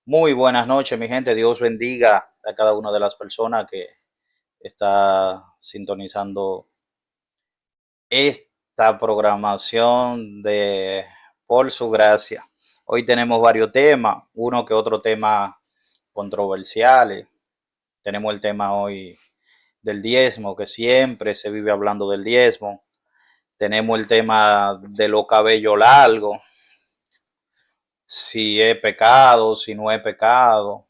Muy buenas noches, mi gente. Dios bendiga a cada una de las personas que está sintonizando esta programación de Por su gracia. Hoy tenemos varios temas, uno que otro tema controversiales. Tenemos el tema hoy del diezmo, que siempre se vive hablando del diezmo. Tenemos el tema de los cabellos largos, si es pecado, si no es pecado.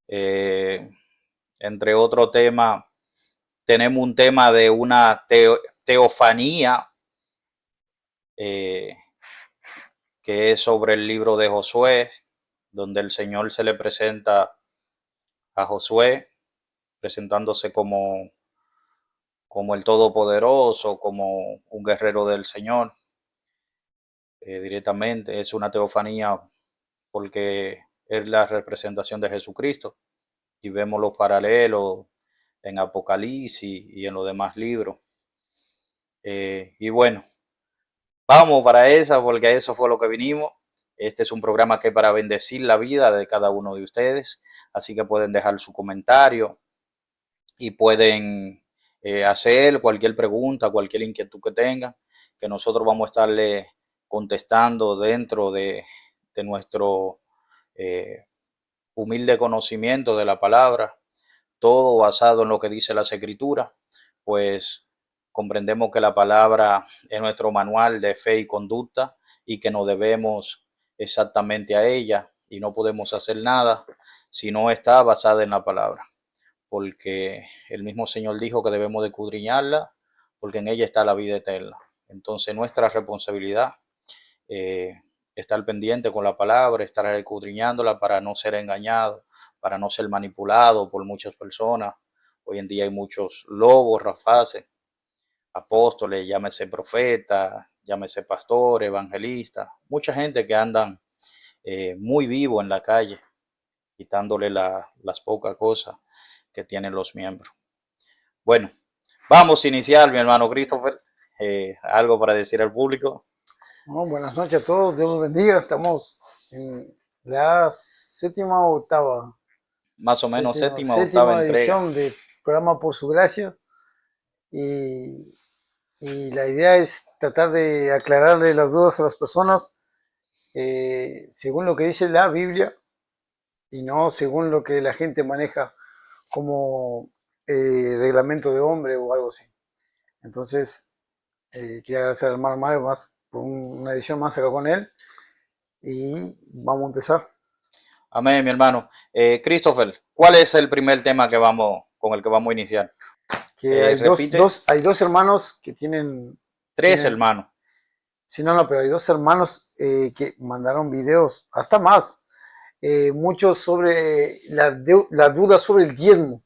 Eh, Entre otros temas, tenemos un tema de una teofanía, eh, que es sobre el libro de Josué, donde el Señor se le presenta a Josué, presentándose como el Todopoderoso, como un guerrero del Señor. Directamente es una teofanía porque es la representación de Jesucristo y vemos los paralelos en Apocalipsis y en los demás libros. Y bueno, vamos para esa, porque a eso fue lo que vinimos. Este es un programa que es para bendecir la vida de cada uno de ustedes, así que pueden dejar su comentario y pueden hacer cualquier pregunta, cualquier inquietud que tengan, que nosotros vamos a estarle contestando dentro de nuestro eh, humilde conocimiento de la palabra, todo basado en lo que dice las escrituras, pues comprendemos que la palabra es nuestro manual de fe y conducta y que nos debemos exactamente a ella y no podemos hacer nada si no está basada en la palabra, porque el mismo Señor dijo que debemos de escudriñarla porque en ella está la vida eterna. Entonces nuestra responsabilidad, eh, estar pendiente con la palabra, estar escudriñándola para no ser engañado, para no ser manipulado por muchas personas. Hoy en día hay muchos lobos, rapaces, apóstoles, llámese profeta, llámese pastor, evangelista, mucha gente que andan muy vivo en la calle, quitándole las pocas cosas que tienen los miembros. Bueno, vamos a iniciar, mi hermano Christopher. Algo para decir al público. Bueno, buenas noches a todos, Dios los bendiga. Estamos en la séptima o octava, Más o menos séptima, séptima o octava séptima entrega. edición del programa Por Su Gracia. Y, y la idea es tratar de aclararle las dudas a las personas según lo que dice la Biblia y no según lo que la gente maneja como reglamento de hombre o algo así. Entonces, quería agradecer al hermano Mario más por una edición más acá con él y vamos a empezar. Amén, mi hermano. Christopher, ¿cuál es el primer tema con el que vamos a iniciar? Que hay Repite. hay dos hermanos que tienen, Tres hermanos. sí, no, no, pero hay dos hermanos que mandaron videos, hasta más, muchos sobre la duda sobre el diezmo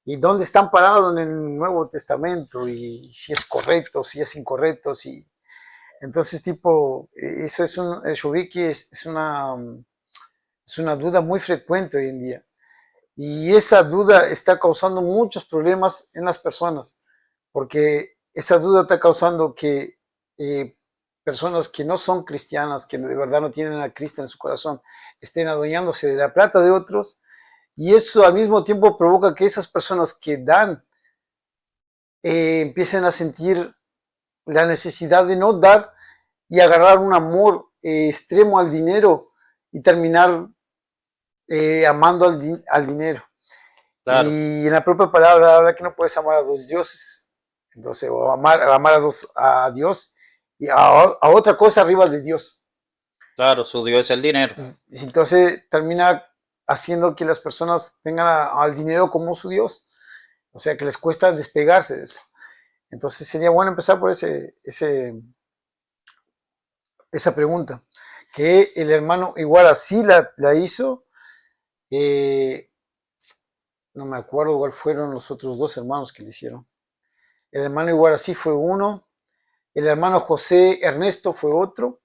y dónde están parados en el Nuevo Testamento y si es correcto, si es incorrecto, si... Entonces, tipo, eso es yo vi que es una duda muy frecuente hoy en día. Y esa duda está causando muchos problemas en las personas, porque esa duda está causando que personas que no son cristianas, que de verdad no tienen a Cristo en su corazón, estén adueñándose de la plata de otros, y eso al mismo tiempo provoca que esas personas que dan empiecen a sentir la necesidad de no dar y agarrar un amor extremo al dinero y terminar amando al dinero. Claro, Y en la propia palabra habla que no puedes amar a dos dioses. Entonces, o amar a Dios y a otra cosa arriba de Dios. claro, su Dios es el dinero. Y entonces termina haciendo que las personas tengan al dinero como su Dios. O sea, que les cuesta despegarse de eso. Entonces sería bueno empezar por esa pregunta. Que el hermano igual así la hizo. Eh, no me acuerdo cuál fueron los otros dos hermanos que le hicieron. El hermano igual así fue uno. El hermano José Ernesto fue otro,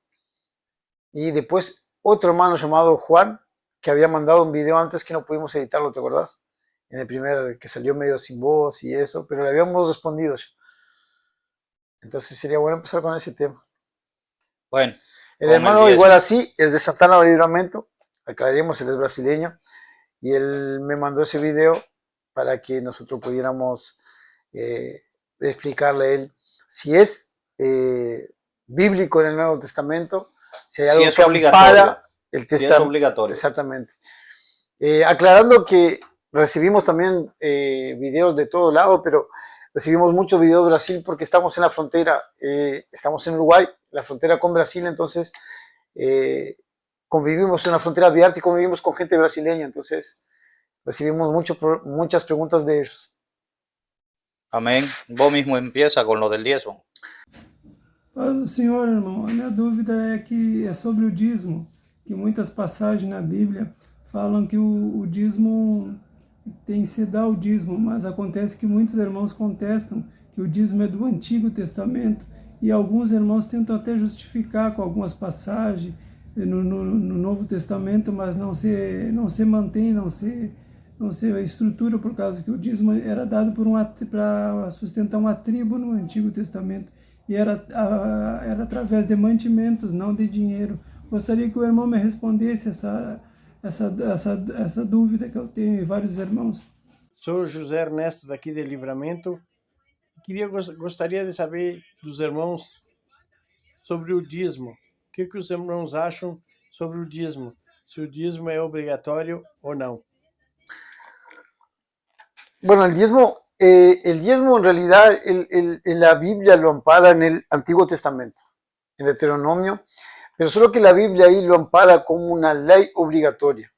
y después otro hermano llamado Juan, que había mandado un video antes que no pudimos editarlo, ¿te acordás? En el primer que salió medio sin voz y eso, pero le habíamos respondido. Entonces sería bueno empezar con ese tema. Bueno, El con el hermano igual diezmo. así es de Santana de Libramento. aclaremos, él es brasileño, y él me mandó ese video para que nosotros pudiéramos explicarle a él si es bíblico en el Nuevo Testamento, si hay Si algo es que ampara el si es testamento. obligatorio. Exactamente. Aclarando que recibimos también videos de todo lado, pero recibimos muchos videos de Brasil porque estamos en la frontera, estamos en Uruguay, la frontera con Brasil, entonces convivimos en una frontera abierta y convivimos con gente brasileña, entonces recibimos muchas preguntas de ellos. Amén. Vos mismo empieza con lo del diezmo. Paz do Senhor, irmão. A minha dúvida é sobre o dízimo, que muitas passagens na Bíblia falam que o dízimo tem que se dar o dízimo, mas acontece que muitos irmãos contestam que o dízimo é do Antigo Testamento e alguns irmãos tentam até justificar com algumas passagens no Novo Testamento, mas não se mantém, não se estrutura, por causa que o dízimo era dado para sustentar uma tribo no Antigo Testamento e era através de mantimentos, não de dinheiro. Gostaria que o irmão me respondesse essa dúvida que eu tenho e vários irmãos. Sou José Ernesto daqui de Livramento. Gostaria de saber dos irmãos sobre o dízimo. O que os irmãos acham sobre o dízimo? Se o dízimo é obrigatório ou não. Bueno, el diezmo en realidad en la Biblia lo ampara en el Antiguo Testamento, en Deuteronomio, pero solo que la Biblia ahí lo ampara como una ley obligatoria.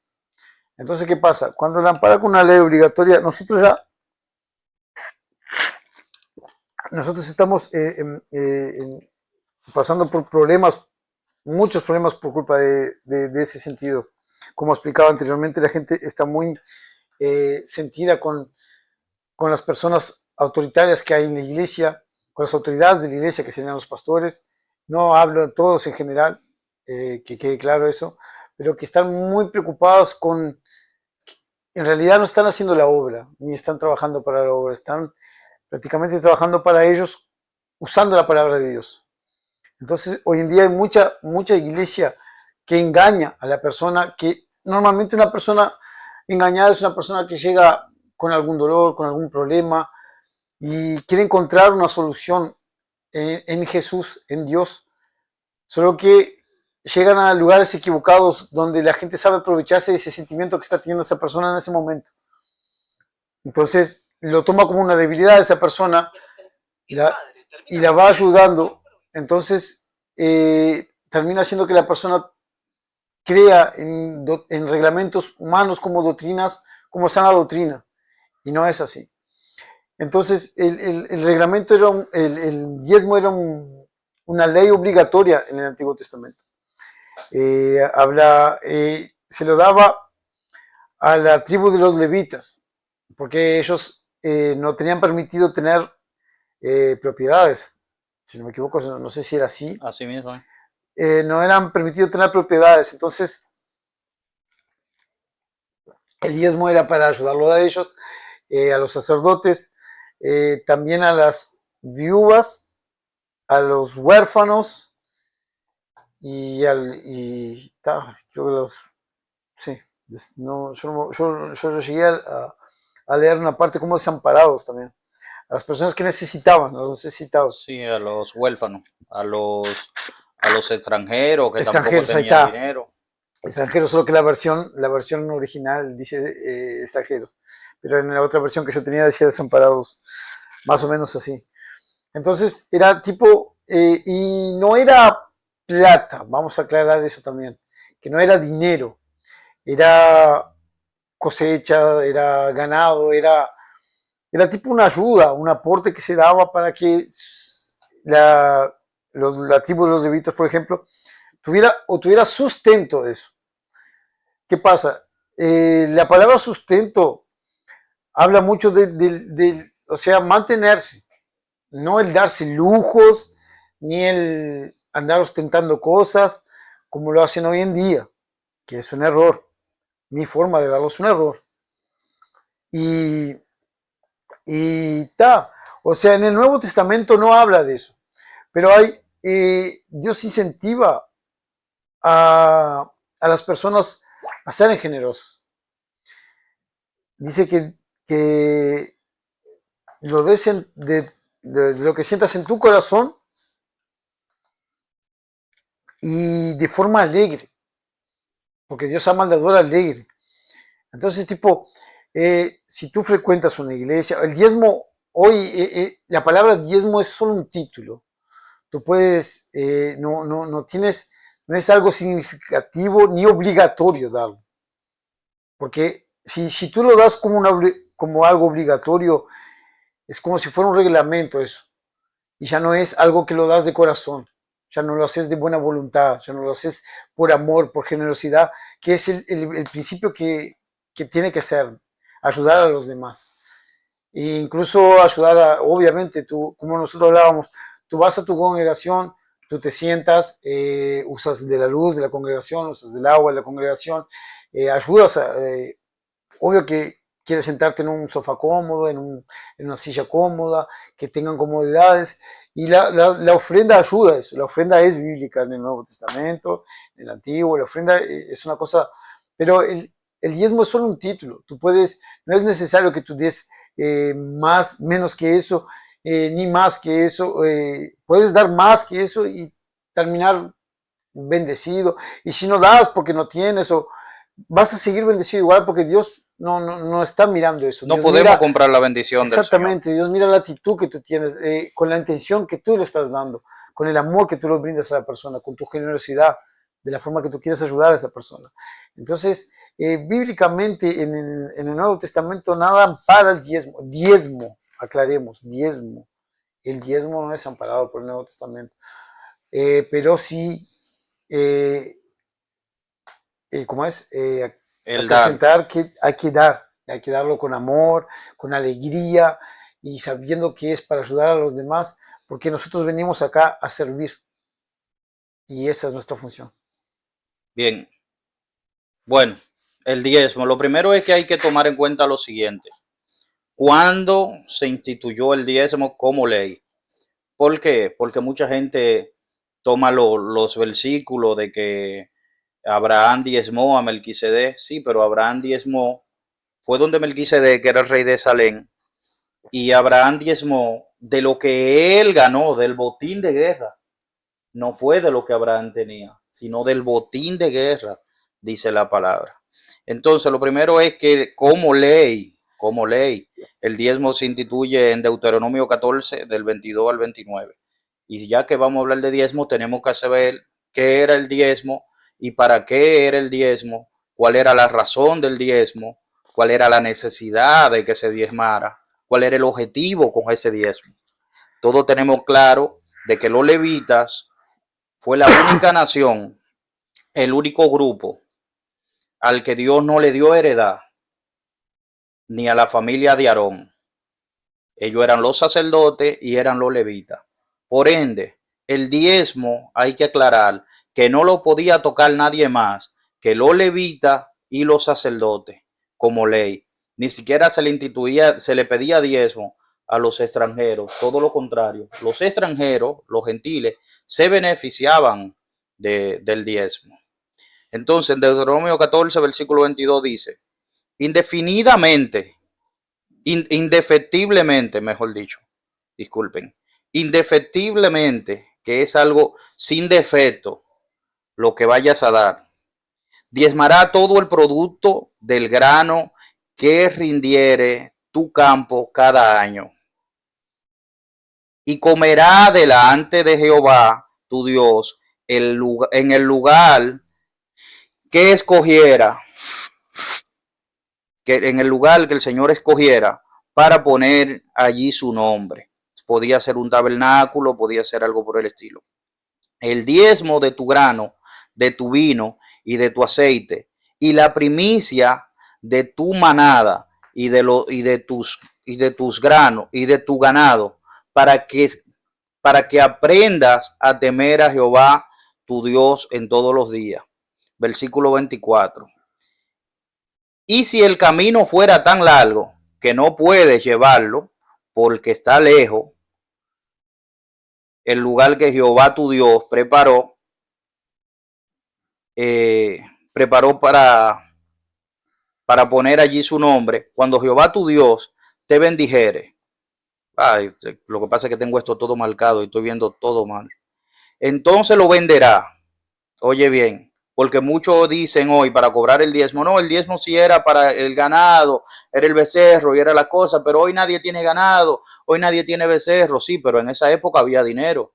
Entonces, ¿qué pasa? Cuando lo ampara como una ley obligatoria, nosotros estamos pasando por problemas, muchos problemas por culpa de ese sentido. Como explicaba anteriormente, la gente está muy sentida con las personas autoritarias que hay en la iglesia, con las autoridades de la iglesia que serían los pastores. No hablo de todos en general, que quede claro eso, pero que están muy preocupados con, en realidad no están haciendo la obra, ni están trabajando para la obra, están prácticamente trabajando para ellos usando la palabra de Dios. Entonces, hoy en día hay mucha iglesia que engaña a la persona, que normalmente una persona engañada es una persona que llega con algún dolor, con algún problema y quiere encontrar una solución en Jesús, en Dios, solo que llegan a lugares equivocados donde la gente sabe aprovecharse de ese sentimiento que está teniendo esa persona en ese momento. Entonces lo toma como una debilidad de esa persona y la va ayudando. Entonces termina haciendo que la persona crea en reglamentos humanos como doctrinas, como sana doctrina. Y no es así. Entonces, el reglamento el diezmo era una ley obligatoria en el Antiguo Testamento. Se lo daba a la tribu de los levitas, porque ellos no tenían permitido tener propiedades. Si no me equivoco, no sé si era así. Así mismo. No eran permitidos tener propiedades. Entonces, el diezmo era para ayudarlo a ellos, a los sacerdotes, también a las viudas, a los huérfanos creo que sí, no, yo llegué a leer una parte como desamparados también, a las personas que necesitaban, a los necesitados. Sí, a los huérfanos, a los extranjeros que Extranjeros, tampoco tenían dinero. Extranjeros, solo que la versión original dice extranjeros, pero en la otra versión que yo tenía decía desamparados, más o menos así. Entonces era tipo, y no era plata, vamos a aclarar eso también, que no era dinero, era cosecha, era ganado, era tipo una ayuda, un aporte que se daba para que la tribu de los levitas, por ejemplo, tuviera sustento de eso. ¿Qué pasa? La palabra sustento habla mucho o sea, mantenerse, no el darse lujos, ni el andar ostentando cosas, como lo hacen hoy en día, que es un error. Mi forma de verlo es un error. O sea, en el Nuevo Testamento no habla de eso, pero Dios incentiva a las personas a ser generosos. Dice que lo des de lo que sientas en tu corazón y de forma alegre, porque Dios ama al dador alegre. Entonces, tipo, si tú frecuentas una iglesia, el diezmo, hoy la palabra diezmo es solo un título. Tú puedes, no tienes, no es algo significativo ni obligatorio darlo. Porque si tú lo das como algo obligatorio, es como si fuera un reglamento eso. Y ya no es algo que lo das de corazón. Ya no lo haces de buena voluntad, ya no lo haces por amor, por generosidad, que es el principio que tiene que ser, ayudar a los demás. E incluso ayudar obviamente, tú, como nosotros hablábamos, tú vas a tu congregación, tú te sientas, usas de la luz de la congregación, usas del agua de la congregación, ayudas obvio que quieres sentarte en un sofá cómodo, en una silla cómoda, que tengan comodidades. Y la ofrenda ayuda a eso. La ofrenda es bíblica en el Nuevo Testamento, en el Antiguo. La ofrenda es una cosa, pero el diezmo es solo un título. Tú puedes, no es necesario que tú des menos que eso, ni más que eso. Puedes dar más que eso y terminar bendecido. Y si no das porque no tienes, o vas a seguir bendecido igual, porque Dios no está mirando eso. No Dios podemos mira, comprar la bendición del Señor. exactamente, Dios mira la actitud que tú tienes, con la intención que tú le estás dando, con el amor que tú le brindas a la persona, con tu generosidad, de la forma que tú quieres ayudar a esa persona. Entonces, bíblicamente en el Nuevo Testamento nada ampara el diezmo, aclaremos, diezmo. El diezmo no es amparado por el Nuevo Testamento, pero sí, ¿cómo es? El dar. Acrecentar que hay que darlo con amor, con alegría y sabiendo que es para ayudar a los demás, porque nosotros venimos acá a servir y esa es nuestra función. Bien. Bueno, el diezmo. Lo primero es que hay que tomar en cuenta lo siguiente. ¿Cuándo se instituyó el diezmo como ley? ¿Por qué? Porque mucha gente toma los versículos de que Abraham diezmó a Melquisedec. Sí, pero Abraham diezmó, fue donde Melquisedec, que era el rey de Salem, y Abraham diezmó de lo que él ganó, del botín de guerra. No fue de lo que Abraham tenía, sino del botín de guerra, dice la palabra. Entonces, lo primero es que como ley, el diezmo se instituye en Deuteronomio 14, del 22 al 29. Y ya que vamos a hablar de diezmo, tenemos que saber qué era el diezmo y para qué era el diezmo, cuál era la razón del diezmo, cuál era la necesidad de que se diezmara, cuál era el objetivo con ese diezmo. Todos tenemos claro de que los levitas fue la única nación, el único grupo al que Dios no le dio heredad, ni a la familia de Aarón. Ellos eran los sacerdotes y eran los levitas. Por ende, el diezmo hay que aclarar que no lo podía tocar nadie más que los levitas y los sacerdotes como ley. Ni siquiera se le instituía, se le pedía diezmo a los extranjeros, todo lo contrario. Los extranjeros, los gentiles, se beneficiaban del diezmo. Entonces, en Deuteronomio 14, versículo 22 dice, indefinidamente, indefectiblemente, mejor dicho, disculpen, indefectiblemente, que es algo sin defecto, lo que vayas a dar. Diezmará todo el producto del grano que rindiere tu campo cada año. Y comerá delante de Jehová, tu Dios, en el lugar que escogiera, que en el lugar que el Señor escogiera para poner allí su nombre. Podía ser un tabernáculo, podía ser algo por el estilo. El diezmo de tu grano, de tu vino y de tu aceite, y la primicia de tu manada y de tus granos y de tu ganado, para que aprendas a temer a Jehová tu Dios en todos los días. Versículo 24. Y si el camino fuera tan largo que no puedes llevarlo, porque está lejos, el lugar que Jehová tu Dios preparó para poner allí su nombre, cuando Jehová tu Dios te bendijere. Ay, lo que pasa es que tengo esto todo marcado y estoy viendo todo mal. Entonces lo venderá. Oye bien, porque muchos dicen hoy para cobrar el diezmo, no, el diezmo sí era para el ganado, era el becerro y era la cosa, pero hoy nadie tiene ganado, hoy nadie tiene becerro, sí, pero en esa época había dinero.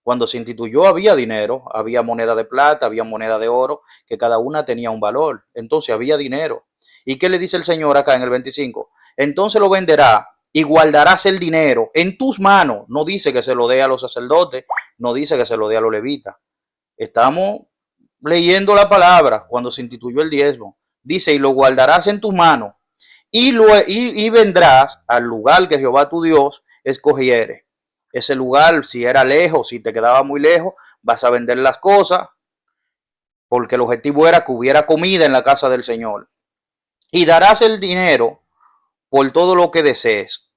Cuando se instituyó había dinero, había moneda de plata, había moneda de oro, que cada una tenía un valor. Entonces había dinero. ¿Y qué le dice el Señor acá en el 25? Entonces lo venderá y guardarás el dinero en tus manos. No dice que se lo dé a los sacerdotes, no dice que se lo dé a los levitas. Estamos leyendo la palabra cuando se instituyó el diezmo. Dice, y lo guardarás en tus manos y vendrás al lugar que Jehová tu Dios escogiere. Ese lugar, si era lejos, si te quedaba muy lejos, vas a vender las cosas, porque el objetivo era que hubiera comida en la casa del Señor. Y darás el dinero por todo lo que desees,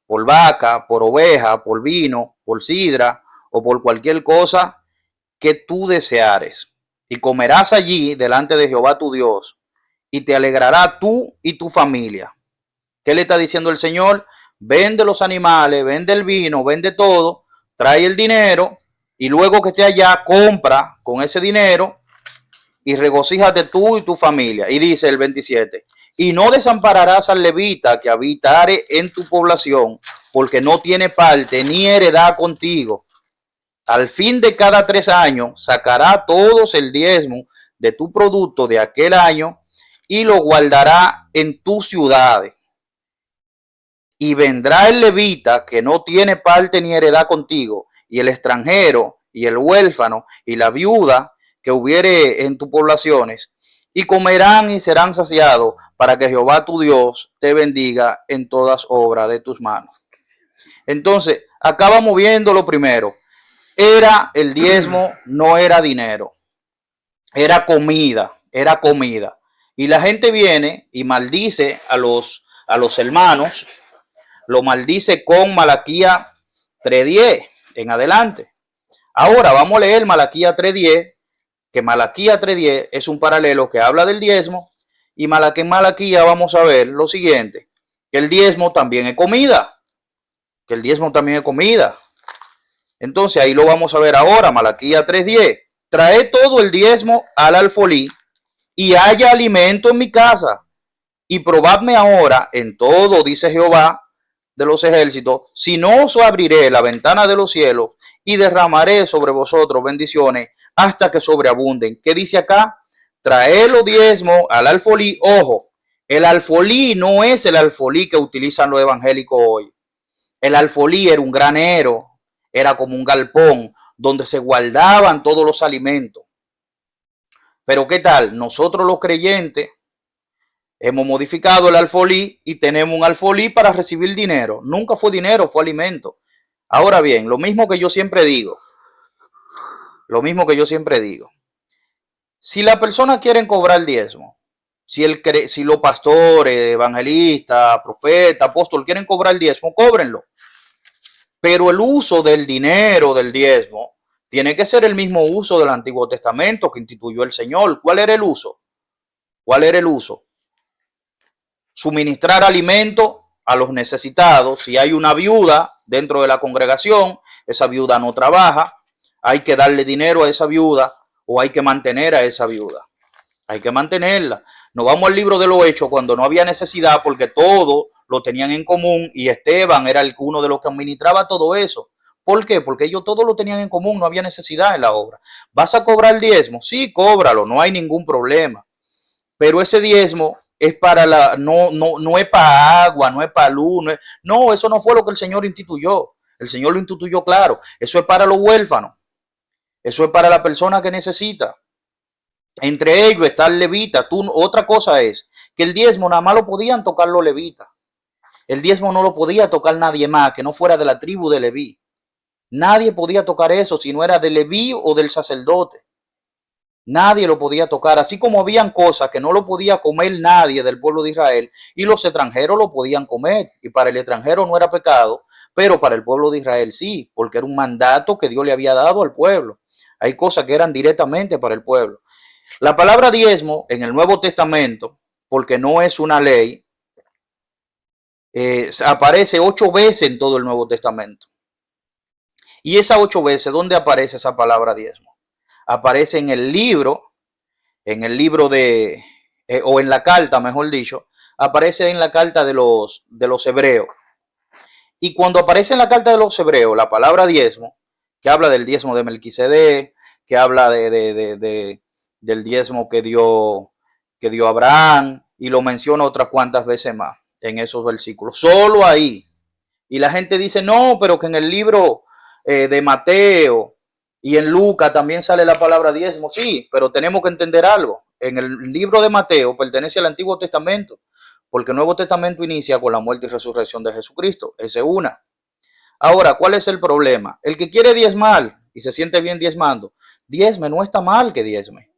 por vaca, por oveja, por vino, por sidra o por cualquier cosa que tú deseares. Y comerás allí delante de Jehová tu Dios, y te alegrará tú y tu familia. ¿Qué le está diciendo el Señor? Vende los animales, vende el vino, vende todo, trae el dinero y luego que esté allá, compra con ese dinero y regocíjate tú y tu familia. Y dice el 27, y no desampararás al levita que habitare en tu población, porque no tiene parte ni heredad contigo. Al fin de cada 3 años sacará todos el diezmo de tu producto de aquel año y lo guardará en tus ciudades. Y vendrá el levita que no tiene parte ni heredad contigo, y el extranjero, y el huérfano, y la viuda que hubiere en tus poblaciones, y comerán y serán saciados, para que Jehová tu Dios te bendiga en todas obras de tus manos. Entonces, acá vamos viendo lo primero. Era el diezmo, no era dinero. Era comida, era comida. Y la gente viene y maldice a los hermanos, lo maldice con Malaquías 3:10 en adelante. Ahora vamos a leer Malaquías 3:10, que Malaquías 3:10 es un paralelo que habla del diezmo, y en Malaquías vamos a ver lo siguiente, que el diezmo también es comida, que el diezmo también es comida. Entonces ahí lo vamos a ver ahora, Malaquías 3:10. Trae todo el diezmo al alfolí y haya alimento en mi casa, y probadme ahora en todo, dice Jehová de los ejércitos, si no os abriré la ventana de los cielos y derramaré sobre vosotros bendiciones hasta que sobreabunden. ¿Qué dice acá? Trae los diezmos al alfolí. Ojo, el alfolí no es el alfolí que utilizan los evangélicos hoy. El alfolí era un granero, era como un galpón donde se guardaban todos los alimentos. Pero ¿qué tal? Nosotros los creyentes hemos modificado el alfolí y tenemos un alfolí para recibir dinero. Nunca fue dinero, fue alimento. Ahora bien, lo mismo que yo siempre digo, si la persona quiere cobrar diezmo, si los pastores, evangelistas, profetas, apóstoles quieren cobrar diezmo, cóbrenlo. Pero el uso del dinero, del diezmo, tiene que ser el mismo uso del Antiguo Testamento que instituyó el Señor. ¿Cuál era el uso? Suministrar alimento a los necesitados. Si hay una viuda dentro de la congregación, esa viuda no trabaja, hay que darle dinero a esa viuda o hay que mantener a esa viuda. Hay que mantenerla. Nos vamos al libro de los Hechos cuando no había necesidad porque todo lo tenían en común y Esteban era uno de los que administraba todo eso. ¿Por qué? Porque ellos todo lo tenían en común, no había necesidad en la obra. ¿Vas a cobrar diezmo? Sí, cóbralo, no hay ningún problema. Pero ese diezmo es para no es para agua, no es para luz, no, eso no fue lo que el Señor instituyó. El Señor lo instituyó claro. Eso es para los huérfanos. Eso es para la persona que necesita. Entre ellos está el levita. Otra cosa es que el diezmo nada más lo podían tocar los levitas. El diezmo no lo podía tocar nadie más que no fuera de la tribu de Leví. Nadie podía tocar eso si no era de Leví o del sacerdote. Nadie lo podía tocar, así como habían cosas que no lo podía comer nadie del pueblo de Israel y los extranjeros lo podían comer. Y para el extranjero no era pecado, pero para el pueblo de Israel sí, porque era un mandato que Dios le había dado al pueblo. Hay cosas que eran directamente para el pueblo. La palabra diezmo en el Nuevo Testamento porque no es una ley, aparece 8 veces en todo el Nuevo Testamento. Y esas 8 veces, ¿dónde aparece esa palabra diezmo? Aparece en el libro de, o en la carta, mejor dicho, aparece en la carta de los hebreos. Y cuando aparece en la carta de los hebreos la palabra diezmo, que habla del diezmo de Melquisedec, que habla del diezmo que dio Abraham, y lo menciona otras cuantas veces más en esos versículos. Solo ahí. Y la gente dice, no, pero que en el libro de Mateo y en Lucas también sale la palabra diezmo. Sí, pero tenemos que entender algo. En el libro de Mateo pertenece al Antiguo Testamento, porque el Nuevo Testamento inicia con la muerte y resurrección de Jesucristo. Esa es una. Ahora, ¿cuál es el problema? El que quiere diezmar y se siente bien diezmando, diezme, no está mal que diezme.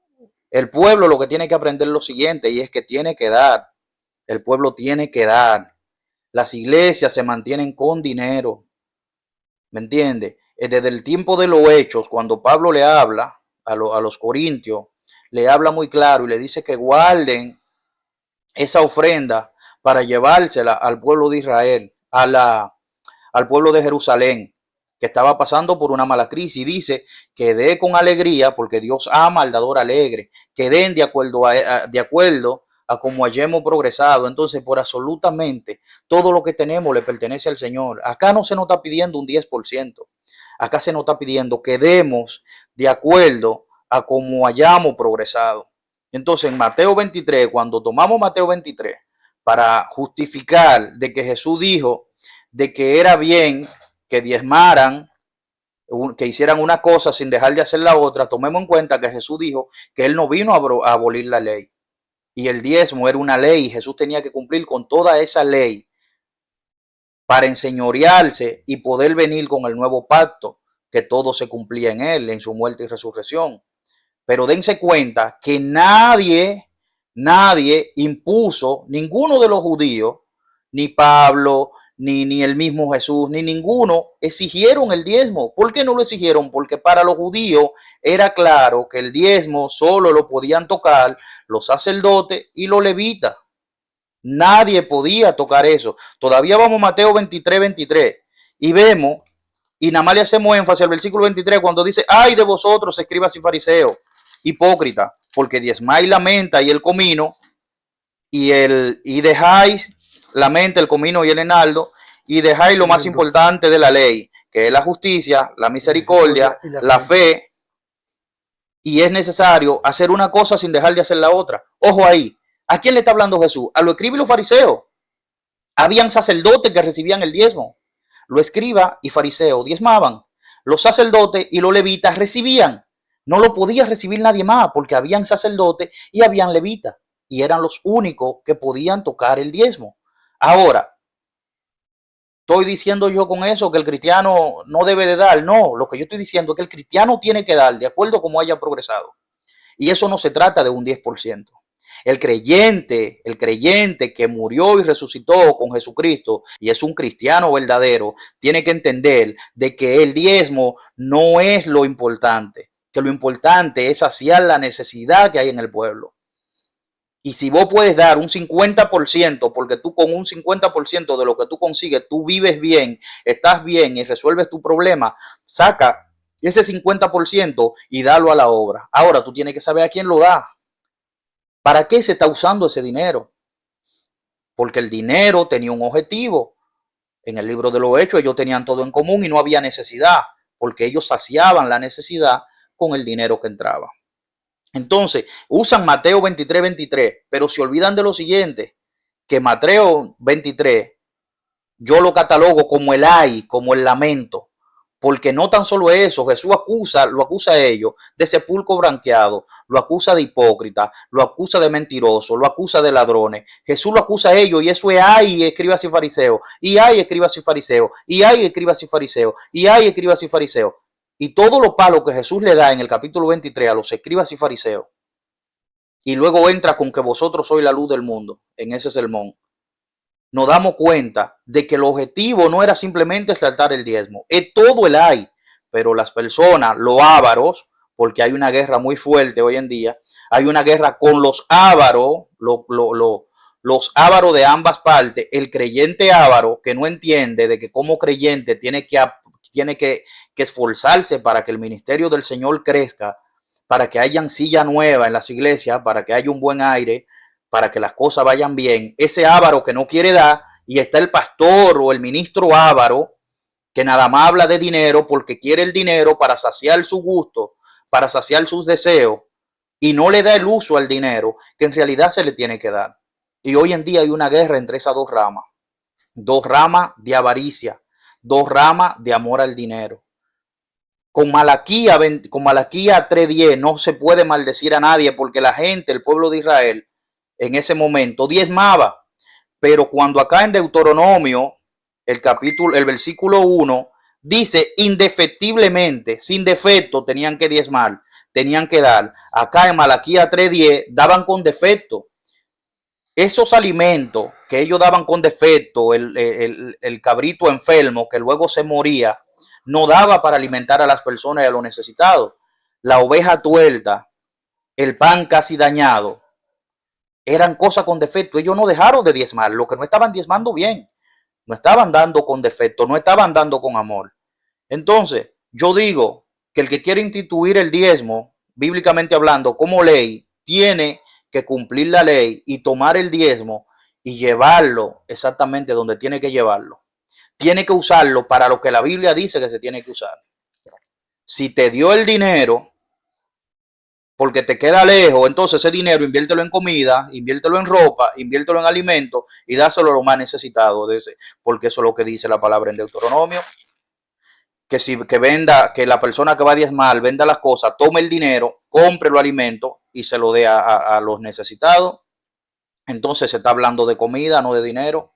El pueblo lo que tiene que aprender es lo siguiente, y es que tiene que dar. El pueblo tiene que dar. Las iglesias se mantienen con dinero. ¿Me entiende? Desde el tiempo de los Hechos, cuando Pablo le habla a los corintios, le habla muy claro y le dice que guarden esa ofrenda para llevársela al pueblo de Israel, al pueblo de Jerusalén, que estaba pasando por una mala crisis. Y dice que dé con alegría, porque Dios ama al dador alegre, que den de acuerdo a como hayamos progresado. Entonces, por absolutamente todo lo que tenemos le pertenece al Señor. Acá no se nos está pidiendo un 10%. Acá se nos está pidiendo que demos de acuerdo a como hayamos progresado. Entonces, en Mateo 23, cuando tomamos Mateo 23 para justificar de que Jesús dijo de que era bien que diezmaran, que hicieran una cosa sin dejar de hacer la otra, tomemos en cuenta que Jesús dijo que él no vino a abolir la ley. Y el diezmo era una ley. Jesús tenía que cumplir con toda esa ley para enseñorearse y poder venir con el nuevo pacto, que todo se cumplía en él, en su muerte y resurrección. Pero dense cuenta que nadie impuso, ninguno de los judíos, ni Pablo, ni el mismo Jesús, ni ninguno exigieron el diezmo. ¿Por qué no lo exigieron? Porque para los judíos era claro que el diezmo solo lo podían tocar los sacerdotes y los levitas. Nadie podía tocar eso. Todavía vamos a Mateo 23 y vemos, y nada más le hacemos énfasis al versículo 23 cuando dice, ay de vosotros, escribas y fariseos, hipócrita, porque diezmáis la menta y el comino, y dejáis la menta, el comino y el enaldo, y dejáis lo más importante de la ley, que es la justicia, la misericordia, la fe, y es necesario hacer una cosa sin dejar de hacer la otra. Ojo ahí, ¿a quién le está hablando Jesús? A los escribas y los fariseos. Habían sacerdotes que recibían el diezmo. Los escribas y fariseos diezmaban. Los sacerdotes y los levitas recibían. No lo podía recibir nadie más, porque habían sacerdotes y habían levitas, y eran los únicos que podían tocar el diezmo. Ahora, ¿estoy diciendo yo con eso que el cristiano no debe de dar? No, lo que yo estoy diciendo es que el cristiano tiene que dar de acuerdo a cómo haya progresado. Y eso no se trata de un 10%. El creyente que murió y resucitó con Jesucristo y es un cristiano verdadero, tiene que entender de que el diezmo no es lo importante, que lo importante es saciar la necesidad que hay en el pueblo. Y si vos puedes dar un 50%, porque tú con un 50% de lo que tú consigues, tú vives bien, estás bien y resuelves tu problema, saca ese 50% y dalo a la obra. Ahora tú tienes que saber a quién lo da. ¿Para qué se está usando ese dinero? Porque el dinero tenía un objetivo. En el libro de los Hechos ellos tenían todo en común y no había necesidad, porque ellos saciaban la necesidad con el dinero que entraba. Entonces, usan Mateo 23, pero se olvidan de lo siguiente, que Mateo 23 yo lo catalogo como el ay, como el lamento. Porque no tan solo eso, Jesús lo acusa a ellos de sepulcro branqueado, lo acusa de hipócrita, lo acusa de mentiroso, lo acusa de ladrones. Jesús lo acusa a ellos y eso es ay, escribas y fariseos, y ay, escribas y fariseos, y ay, escribas y fariseos, y ay, escribas y fariseos. Y todos los palos que Jesús le da en el capítulo 23 a los escribas y fariseos, y luego entra con que vosotros sois la luz del mundo en ese sermón, nos damos cuenta de que el objetivo no era simplemente saltar el diezmo, es todo el hay, pero las personas, los ávaros, porque hay una guerra muy fuerte hoy en día, hay una guerra con los ávaros los ávaros de ambas partes, el creyente avaro que no entiende de que como creyente tiene que esforzarse para que el ministerio del Señor crezca, para que hayan silla nueva en las iglesias, para que haya un buen aire, para que las cosas vayan bien. Ese avaro que no quiere dar, y está el pastor o el ministro avaro que nada más habla de dinero porque quiere el dinero para saciar su gusto, para saciar sus deseos, y no le da el uso al dinero que en realidad se le tiene que dar. Y hoy en día hay una guerra entre esas dos ramas de avaricia, dos ramas de amor al dinero. Con Malaquías 3:10 no se puede maldecir a nadie porque la gente, el pueblo de Israel, en ese momento diezmaba. Pero cuando acá en Deuteronomio, el versículo 1, dice indefectiblemente, sin defecto, tenían que diezmar, tenían que dar. Acá en Malaquías 3:10 daban con defecto. Esos alimentos que ellos daban con defecto, el cabrito enfermo que luego se moría, no daba para alimentar a las personas y a los necesitados. La oveja tuerta, el pan casi dañado, eran cosas con defecto. Ellos no dejaron de diezmar, lo que no estaban diezmando bien, no estaban dando con defecto, no estaban dando con amor. Entonces, yo digo que el que quiere instituir el diezmo, bíblicamente hablando, como ley, tiene que cumplir la ley y tomar el diezmo y llevarlo exactamente donde tiene que llevarlo. Tiene que usarlo para lo que la Biblia dice que se tiene que usar. Si te dio el dinero porque te queda lejos, entonces ese dinero inviértelo en comida, inviértelo en ropa, inviértelo en alimentos y dáselo a lo más necesitado de ese, porque eso es lo que dice la palabra en Deuteronomio. Que la persona que va a diezmar venda las cosas, tome el dinero, compre los alimentos y se lo dé a los necesitados. Entonces se está hablando de comida, no de dinero.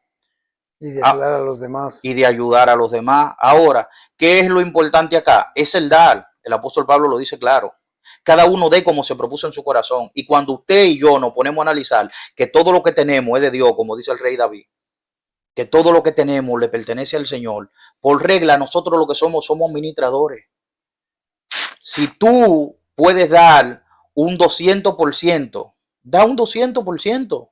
Y de ayudar a los demás. Y de ayudar a los demás. Ahora, ¿qué es lo importante acá? Es el dar. El apóstol Pablo lo dice claro. Cada uno dé como se propuso en su corazón. Y cuando usted y yo nos ponemos a analizar que todo lo que tenemos es de Dios, como dice el rey David, que todo lo que tenemos le pertenece al Señor, por regla nosotros lo que somos administradores. Si tú puedes dar un 200%, da un 200%.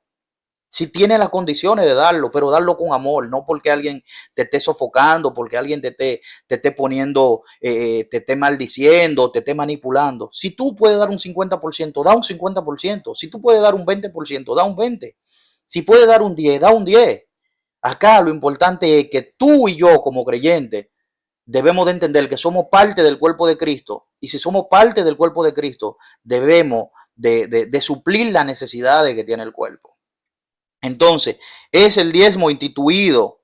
Si tiene las condiciones de darlo, pero darlo con amor, no porque alguien te esté sofocando, porque alguien te esté poniendo, te esté maldiciendo, te esté manipulando. Si tú puedes dar un 50%, da un 50%. Si tú puedes dar un 20%, da un 20%. Si puedes dar un 10%, da un 10%. Acá lo importante es que tú y yo como creyentes debemos de entender que somos parte del cuerpo de Cristo. Y si somos parte del cuerpo de Cristo, debemos de suplir las necesidades que tiene el cuerpo. Entonces, es el diezmo instituido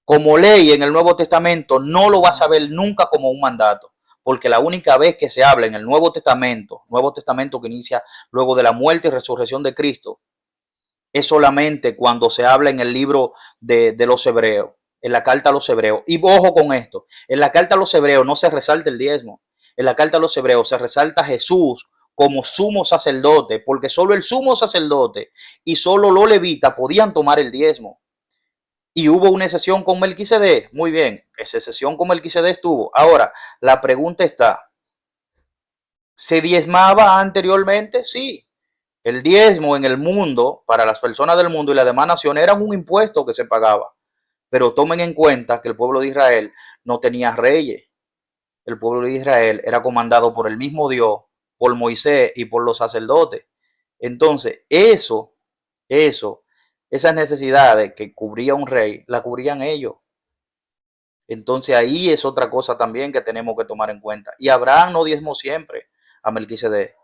como ley en el Nuevo Testamento, no lo vas a ver nunca como un mandato, porque la única vez que se habla en el Nuevo Testamento que inicia luego de la muerte y resurrección de Cristo, es solamente cuando se habla en el libro de los Hebreos, en la carta a los Hebreos. Y ojo con esto, en la carta a los Hebreos no se resalta el diezmo, en la carta a los Hebreos se resalta a Jesús como sumo sacerdote, porque solo el sumo sacerdote y solo los levitas podían tomar el diezmo. Y hubo una excepción con Melquisedec. Muy bien, esa excepción con Melquisedec estuvo. Ahora, la pregunta está, ¿se diezmaba anteriormente? Sí. El diezmo en el mundo, para las personas del mundo y las demás naciones, era un impuesto que se pagaba. Pero tomen en cuenta que el pueblo de Israel no tenía reyes. El pueblo de Israel era comandado por el mismo Dios, por Moisés y por los sacerdotes. Entonces, esas necesidades que cubría un rey, la cubrían ellos. Entonces ahí es otra cosa también que tenemos que tomar en cuenta. Y Abraham no diezmó siempre a Melquisedec.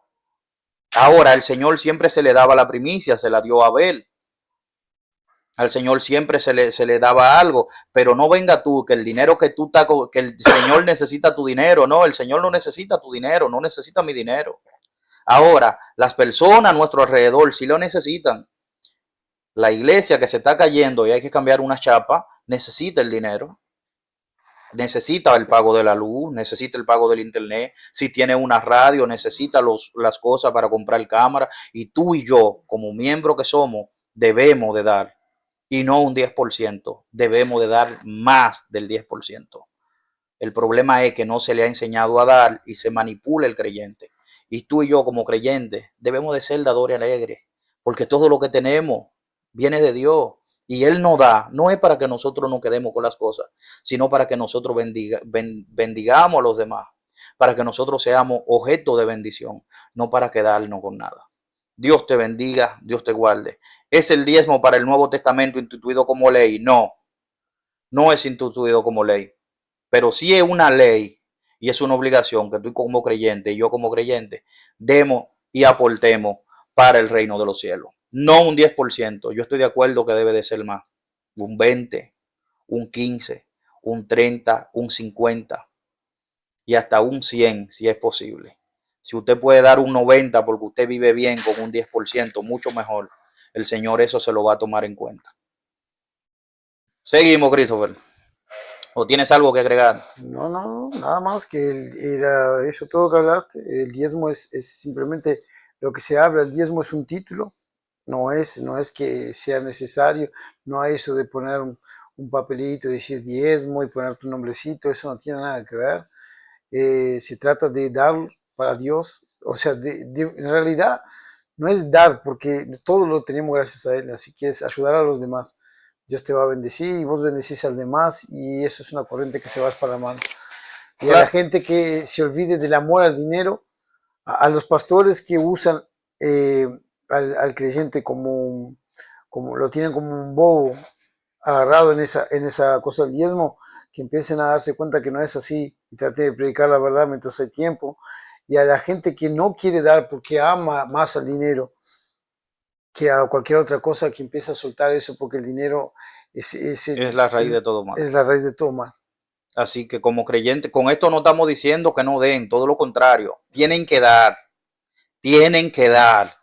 Ahora, al Señor siempre se le daba la primicia, se la dio a Abel. Al Señor siempre se le daba algo, pero no venga tú, que el dinero que tú estás, que el Señor necesita tu dinero. No, el Señor no necesita tu dinero, no necesita mi dinero. Ahora, las personas a nuestro alrededor sí lo necesitan. La iglesia que se está cayendo y hay que cambiar una chapa, necesita el dinero. Necesita el pago de la luz, necesita el pago del internet. Si tiene una radio, necesita las cosas para comprar cámara. Y tú y yo, como miembros que somos, debemos de dar. Y no un 10%, debemos de dar más del 10%. El problema es que no se le ha enseñado a dar y se manipula el creyente. Y tú y yo como creyentes debemos de ser dadores alegres, porque todo lo que tenemos viene de Dios. Y Él nos da, no es para que nosotros nos quedemos con las cosas, sino para que nosotros bendigamos a los demás, para que nosotros seamos objeto de bendición, no para quedarnos con nada. Dios te bendiga, Dios te guarde. ¿Es el diezmo para el Nuevo Testamento instituido como ley? No, no es instituido como ley, pero sí es una ley y es una obligación que tú como creyente y yo como creyente demos y aportemos para el reino de los cielos. No un 10%, yo estoy de acuerdo que debe de ser más, un 20, un 15, un 30, un 50 y hasta un 100 si es posible. Si usted puede dar un 90 porque usted vive bien con un 10%, mucho mejor. El Señor eso se lo va a tomar en cuenta. Seguimos, Christopher. ¿O tienes algo que agregar? No, nada más que era eso todo que hablaste. El diezmo es simplemente lo que se habla. El diezmo es un título, no es que sea necesario, no hay eso de poner un papelito y decir diezmo y poner tu nombrecito, eso no tiene nada que ver. Se trata de dar para Dios, o sea, en realidad no es dar porque todo lo tenemos gracias a Él, así que es ayudar a los demás. Dios te va a bendecir y vos bendecís al demás y eso es una corriente que se va esparramando. Y a la gente que se olvide del amor al dinero, a los pastores que usan al creyente como lo tienen como un bobo agarrado en esa cosa del diezmo, que empiecen a darse cuenta que no es así y trate de predicar la verdad mientras hay tiempo. Y a la gente que no quiere dar porque ama más al dinero que a cualquier otra cosa, que empieza a soltar eso porque el dinero Es la raíz de todo mal. Es la raíz de todo mal. Así que como creyentes, con esto no estamos diciendo que no den, todo lo contrario, tienen que dar, tienen que dar.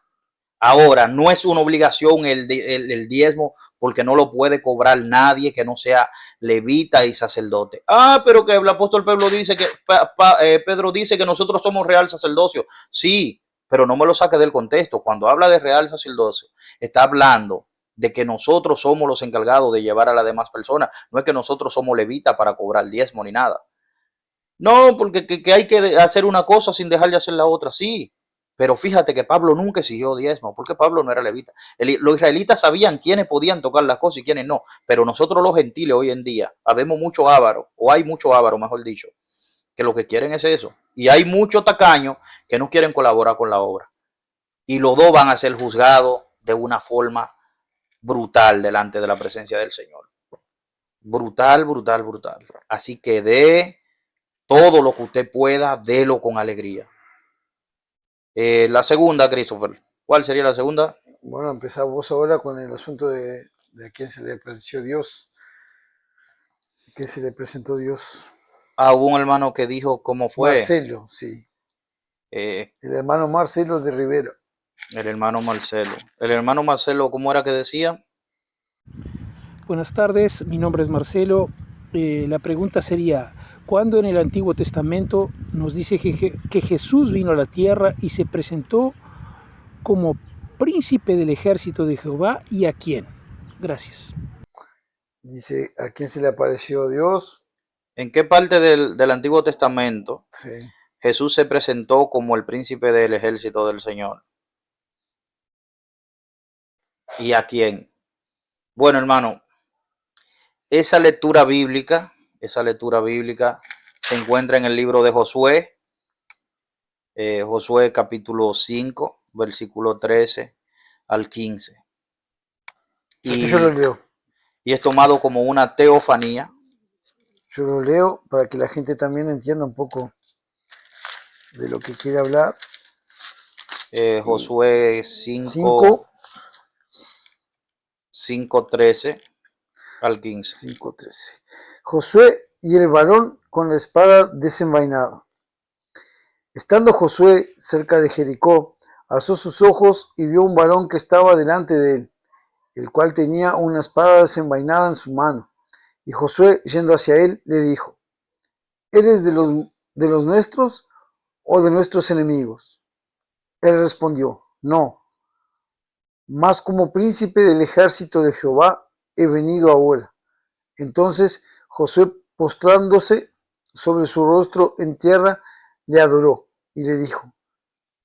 Ahora, no es una obligación el diezmo porque no lo puede cobrar nadie que no sea levita y sacerdote. Pero que el apóstol Pedro dice que Pedro dice que nosotros somos real sacerdocio. Sí, pero no me lo saque del contexto. Cuando habla de real sacerdocio, está hablando de que nosotros somos los encargados de llevar a las demás personas. No es que nosotros somos levitas para cobrar diezmo ni nada. No, porque que hay que hacer una cosa sin dejar de hacer la otra, sí. Pero fíjate que Pablo nunca exigió diezmo, porque Pablo no era levita. Los israelitas sabían quiénes podían tocar las cosas y quiénes no. Pero nosotros los gentiles hoy en día, habemos mucho avaro, o hay mucho avaro, mejor dicho, que lo que quieren es eso. Y hay muchos tacaños que no quieren colaborar con la obra. Y los dos van a ser juzgados de una forma brutal delante de la presencia del Señor. Brutal, brutal, brutal. Así que dé todo lo que usted pueda, délo con alegría. La segunda, Christopher. ¿Cuál sería la segunda? Bueno, empezá vos ahora con el asunto de a quién se le presentó Dios. ¿A quién se le presentó Dios? Hubo un hermano que dijo cómo fue. Marcelo, sí. El hermano Marcelo de Rivera. El hermano Marcelo. El hermano Marcelo, ¿cómo era que decía? Buenas tardes, mi nombre es Marcelo. La pregunta sería, ¿cuándo en el Antiguo Testamento nos dice que Jesús vino a la tierra y se presentó como príncipe del ejército de Jehová y a quién? Gracias. Dice, ¿a quién se le apareció Dios? ¿En qué parte del Antiguo Testamento Jesús se presentó como el príncipe del ejército del Señor? ¿Y a quién? Bueno, hermano, esa lectura bíblica se encuentra en el libro de Josué, Josué capítulo 5, versículo 13 al 15. Yo lo leo. Y es tomado como una teofanía. Yo lo leo para que la gente también entienda un poco de lo que quiere hablar. Josué 5:13 al 15. 5:13. Josué y el varón con la espada desenvainada. Estando Josué cerca de Jericó, alzó sus ojos y vio un varón que estaba delante de él, el cual tenía una espada desenvainada en su mano. Y Josué, yendo hacia él, le dijo: ¿Eres de los nuestros o de nuestros enemigos? Él respondió: No, mas como príncipe del ejército de Jehová he venido ahora. Entonces Josué, postrándose sobre su rostro en tierra, le adoró y le dijo: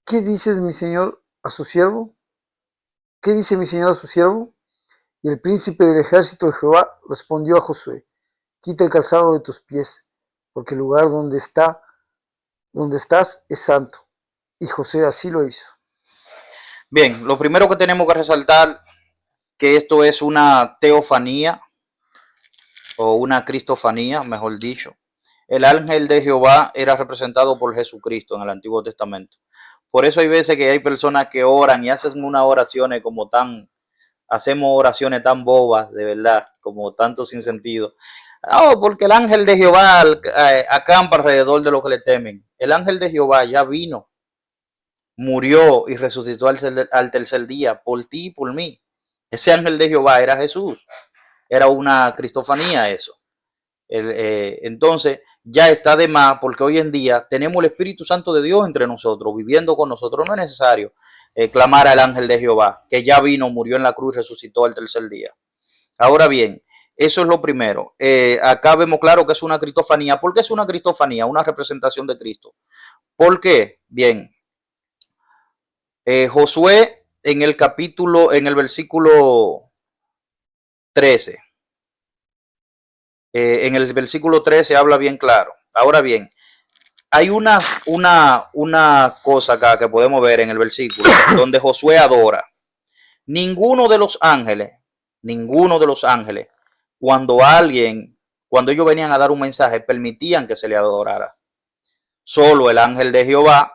¿Qué dices, mi señor, a su siervo? ¿qué dice mi señor a su siervo? Y el príncipe del ejército de Jehová respondió a Josué, quita el calzado de tus pies, porque el lugar donde estás es santo. Y José así lo hizo. Bien, lo primero que tenemos que resaltar que esto es una teofanía o una cristofanía, mejor dicho. El ángel de Jehová era representado por Jesucristo en el Antiguo Testamento. Por eso hay veces que hay personas que oran y hacen unas oraciones hacemos oraciones tan bobas, de verdad, como tanto sin sentido. Oh, porque el ángel de Jehová acampa alrededor de los que le temen. El ángel de Jehová ya vino, murió y resucitó al tercer día por ti y por mí. Ese ángel de Jehová era Jesús. Era una cristofanía eso. Entonces ya está de más, porque hoy en día tenemos el Espíritu Santo de Dios entre nosotros, viviendo con nosotros. No es necesario clamar al ángel de Jehová, que ya vino, murió en la cruz y resucitó al tercer día. Ahora bien, eso es lo primero. Acá vemos claro que es una cristofanía. ¿Por qué es una cristofanía? Una representación de Cristo. ¿Por qué? Bien, Josué en el versículo 13. En el versículo 13 habla bien claro. Ahora bien, hay una cosa acá que podemos ver en el versículo donde Josué adora. Ninguno de los ángeles, cuando ellos venían a dar un mensaje, permitían que se le adorara. Solo el ángel de Jehová,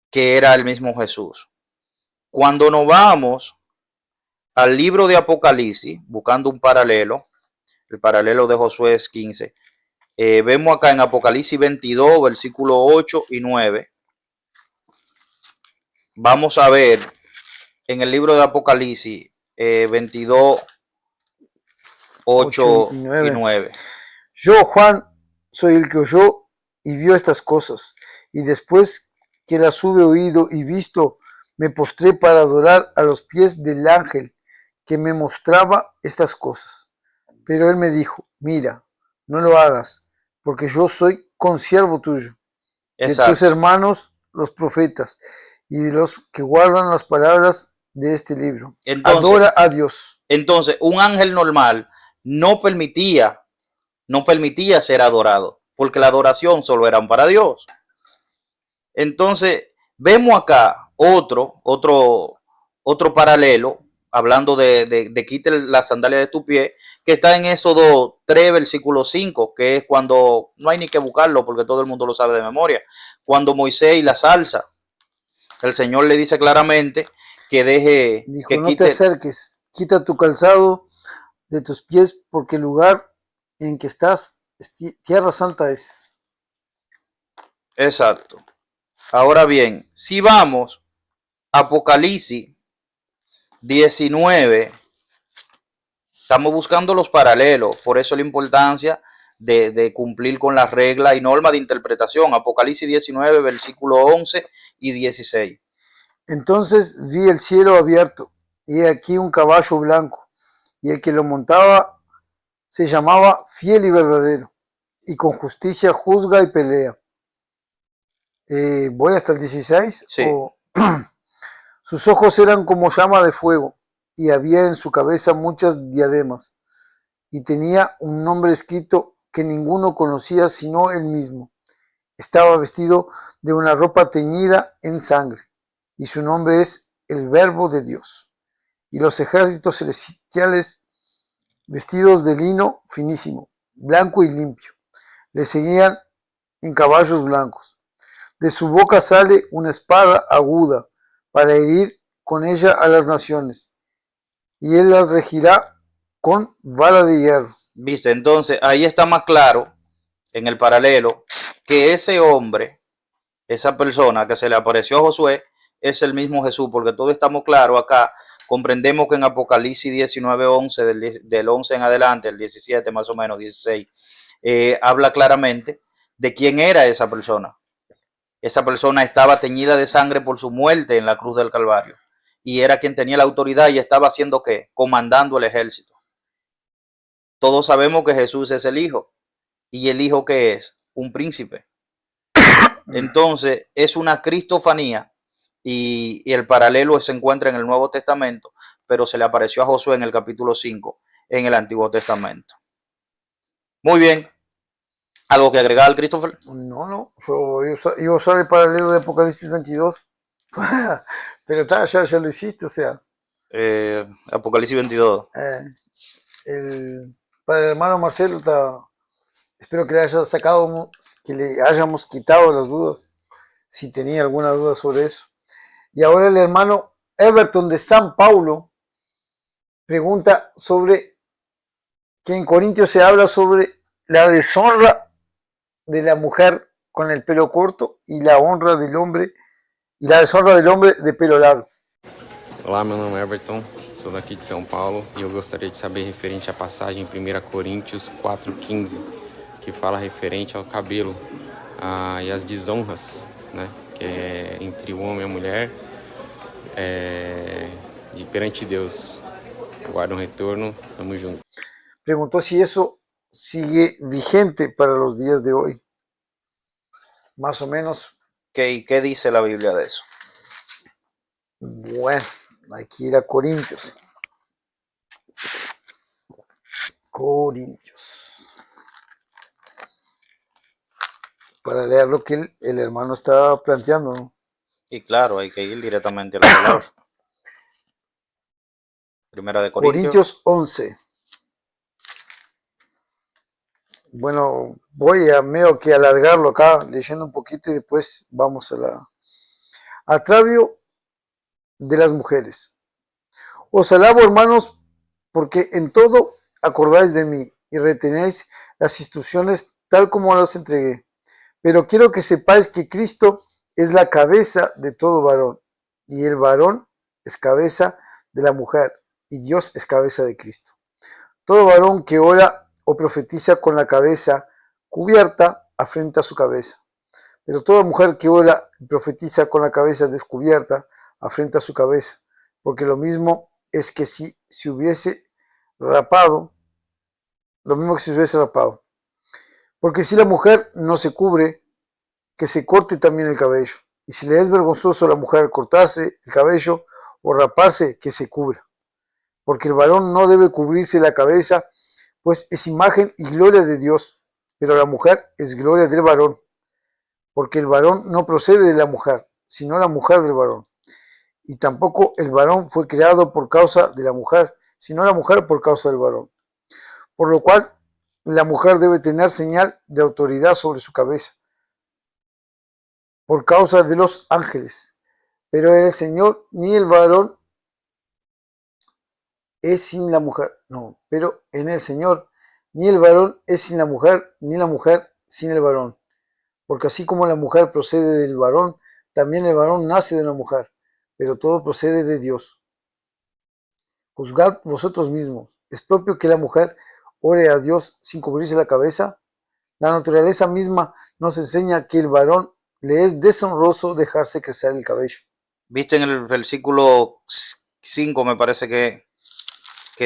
que era el mismo Jesús. Cuando nos vamos al libro de Apocalipsis, buscando un paralelo, el paralelo de Josué es 15, vemos acá en Apocalipsis 22, versículos 8 y 9. Vamos a ver en el libro de Apocalipsis 22, 8 y 9. Yo, Juan, soy el que oyó y vio estas cosas, y después que las hube oído y visto, me postré para adorar a los pies del ángel que me mostraba estas cosas. Pero él me dijo, mira, no lo hagas, porque yo soy consiervo tuyo, Exacto. De tus hermanos los profetas, y de los que guardan las palabras de este libro. Entonces, adora a Dios. Entonces, un ángel normal no permitía ser adorado, porque la adoración solo era para Dios. Entonces, vemos acá otro paralelo, hablando de quite la sandalia de tu pie, que está en Éxodo 3, versículo 5, que es cuando, no hay ni que buscarlo porque todo el mundo lo sabe de memoria, cuando Moisés y la salsa, el Señor le dice claramente que deje, dijo, que no quite, te acerques, quita tu calzado de tus pies, porque el lugar en que estás, tierra santa es. Exacto. Ahora bien, si vamos a Apocalipsis 19, estamos buscando los paralelos, por eso la importancia de cumplir con las reglas y normas de interpretación. Apocalipsis 19, versículo 11 y 16. Entonces vi el cielo abierto, y aquí un caballo blanco, y el que lo montaba se llamaba Fiel y Verdadero, y con justicia juzga y pelea. ¿Voy hasta el 16? Sí. Sus ojos eran como llama de fuego, y había en su cabeza muchas diademas, y tenía un nombre escrito que ninguno conocía sino él mismo. Estaba vestido de una ropa teñida en sangre, y su nombre es el Verbo de Dios. Y los ejércitos celestiales, vestidos de lino finísimo, blanco y limpio, le seguían en caballos blancos. De su boca sale una espada aguda para herir con ella a las naciones, y él las regirá con vara de hierro. ¿Viste? Entonces ahí está más claro en el paralelo que ese hombre, esa persona que se le apareció a Josué, es el mismo Jesús, porque todos estamos claros acá. Comprendemos que en Apocalipsis 19, 11, del 11 en adelante, el 17 más o menos, 16, habla claramente de quién era esa persona. Esa persona estaba teñida de sangre por su muerte en la cruz del Calvario. Y era quien tenía la autoridad y estaba haciendo ¿qué? Comandando el ejército. Todos sabemos que Jesús es el Hijo. ¿Y el Hijo qué es? Un príncipe. Entonces es una cristofanía y el paralelo se encuentra en el Nuevo Testamento, pero se le apareció a Josué en el capítulo 5 en el Antiguo Testamento. Muy bien. ¿Algo que agregar, Christopher? No, iba a usar el paralelo de Apocalipsis 22, pero ya lo hiciste, o sea, Apocalipsis 22. para el hermano Marcelo, espero que le haya sacado, que le hayamos quitado las dudas, si tenía alguna duda sobre eso. Y ahora el hermano Everton de San Paulo pregunta sobre que en Corintios se habla sobre la deshonra de la mujer con el pelo corto y la honra del hombre y la deshonra del hombre de pelo largo. Olá, meu nome é Everton, sou daqui de São Paulo e eu gostaria de saber referente à passagem em 1 Coríntios 4,15, que fala referente ao cabelo e as desonras, né, que é entre o homem e a mulher perante Deus. Aguardo um retorno, tamo junto. Preguntó si eso sigue vigente para los días de hoy. Más o menos. ¿Qué dice la Biblia de eso? Bueno, aquí era Corintios. Para leer lo que el hermano estaba planteando, ¿no? Y claro, hay que ir directamente a la palabra. Primera de Corintios 11. Bueno, voy a medio que alargarlo acá, leyendo un poquito y después vamos a la... Agravio de las mujeres. Os alabo, hermanos, porque en todo acordáis de mí y retenéis las instrucciones tal como las entregué. Pero quiero que sepáis que Cristo es la cabeza de todo varón, y el varón es cabeza de la mujer, y Dios es cabeza de Cristo. Todo varón que ora o profetiza con la cabeza cubierta afrenta su cabeza. Pero toda mujer que ora y profetiza con la cabeza descubierta afrenta su cabeza, porque lo mismo es que si se hubiese rapado, Porque si la mujer no se cubre, que se corte también el cabello. Y si le es vergonzoso a la mujer cortarse el cabello o raparse, que se cubra. Porque el varón no debe cubrirse la cabeza, pues es imagen y gloria de Dios, pero la mujer es gloria del varón. Porque el varón no procede de la mujer, sino la mujer del varón. Y tampoco el varón fue creado por causa de la mujer, sino la mujer por causa del varón. Por lo cual, la mujer debe tener señal de autoridad sobre su cabeza, por causa de los ángeles. Pero el Señor ni el varón es sin la mujer. No, pero en el Señor ni el varón es sin la mujer, ni la mujer sin el varón. Porque así como la mujer procede del varón, también el varón nace de la mujer, pero todo procede de Dios. Juzgad vosotros mismos. ¿Es propio que la mujer ore a Dios sin cubrirse la cabeza? La naturaleza misma nos enseña que el varón le es deshonroso dejarse crecer el cabello. Viste en el versículo 5, me parece que